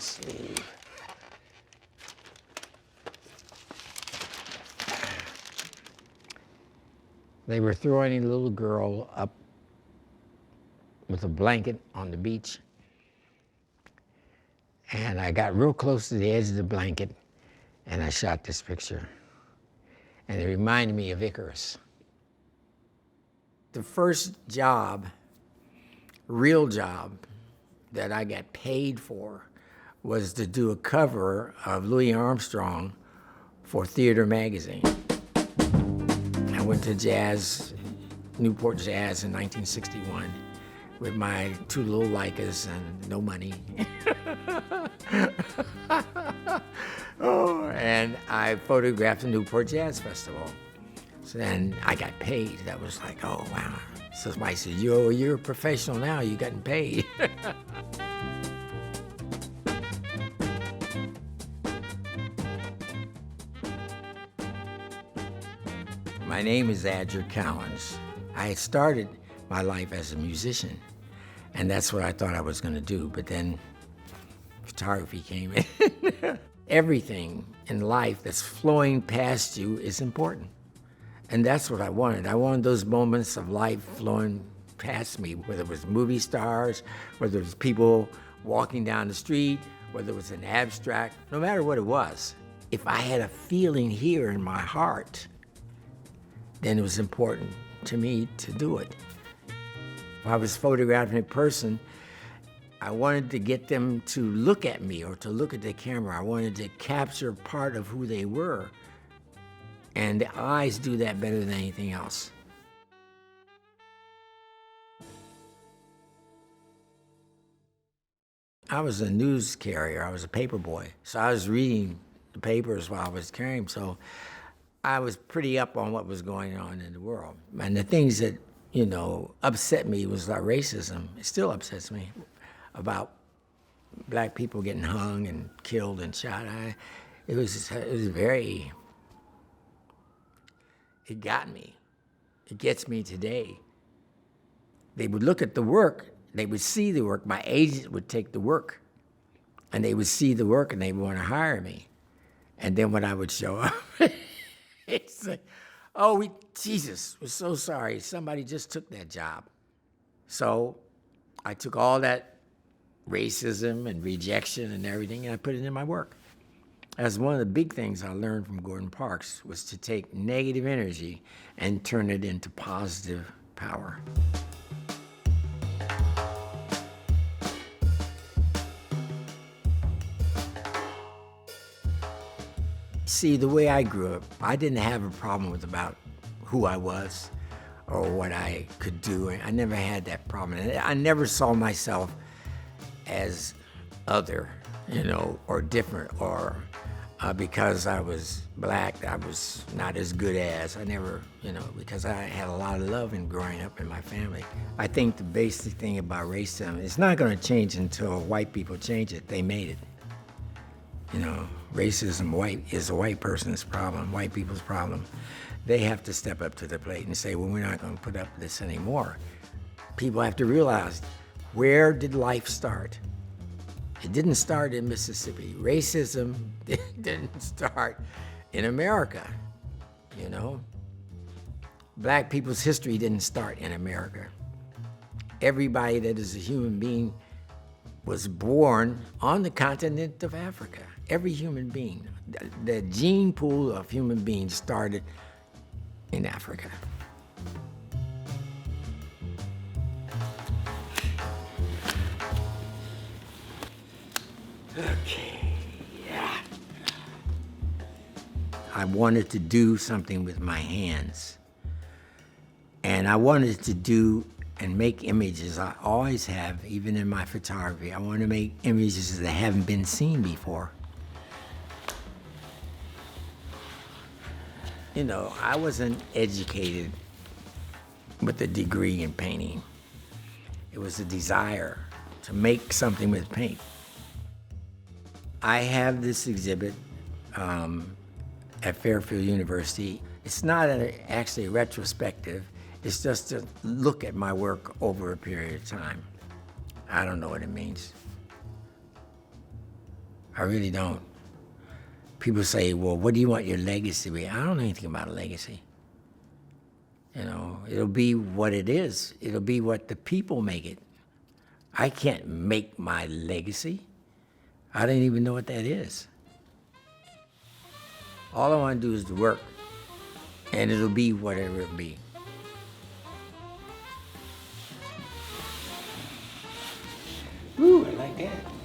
sleeve. They were throwing a little girl up with a blanket on the beach. And I got real close to the edge of the blanket and I shot this picture. And it reminded me of Icarus. The first job, real job, that I got paid for was to do a cover of Louis Armstrong for Theater Magazine. I went to Newport Jazz in 1961 with my two little Leicas and no money. And I photographed the Newport Jazz Festival. So then I got paid. That was like, oh, wow. So somebody said, you're a professional now, you're getting paid. My name is Adger Cowens. I had started my life as a musician, and that's what I thought I was gonna do, but then photography came in. Everything in life that's flowing past you is important. And that's what I wanted. I wanted those moments of life flowing past me, whether it was movie stars, whether it was people walking down the street, whether it was an abstract, no matter what it was. If I had a feeling here in my heart, then it was important to me to do it. If I was photographing a person, I wanted to get them to look at me or to look at the camera. I wanted to capture part of who they were. And the eyes do that better than anything else. I was a news carrier. I was a paper boy. So I was reading the papers while I was carrying them. So I was pretty up on what was going on in the world. And the things that, upset me was like racism. It still upsets me about black people getting hung and killed and shot. It got me. It gets me today. They would look at the work, they would see the work. My agent would take the work, and they would see the work, and they would want to hire me. And then when I would show up, it's like, Jesus, we're so sorry. Somebody just took that job. So I took all that racism and rejection and everything, and I put it in my work. That's one of the big things I learned from Gordon Parks, was to take negative energy and turn it into positive power. See, the way I grew up, I didn't have a problem about who I was or what I could do. I never had that problem. I never saw myself as other, or different, or because I was black, I was not as good as. I never, because I had a lot of love in growing up in my family. I think the basic thing about racism, it's not going to change until white people change it. They made it. Racism is a white person's problem, white people's problem. They have to step up to the plate and say, well, we're not going to put up with this anymore. People have to realize, where did life start? It didn't start in Mississippi. Racism didn't start in America, Black people's history didn't start in America. Everybody that is a human being was born on the continent of Africa. Every human being. The gene pool of human beings started in Africa. Okay, yeah. I wanted to do something with my hands. And I wanted to do and make images I always have, even in my photography. I want to make images that haven't been seen before. I wasn't educated with a degree in painting. It was a desire to make something with paint. I have this exhibit at Fairfield University. It's not actually retrospective. It's just to look at my work over a period of time. I don't know what it means. I really don't. People say, well, what do you want your legacy to be? I don't know anything about a legacy. You know, it'll be what it is. It'll be what the people make it. I can't make my legacy. I don't even know what that is. All I want to do is to work, and it'll be whatever it be. Ooh, I like that.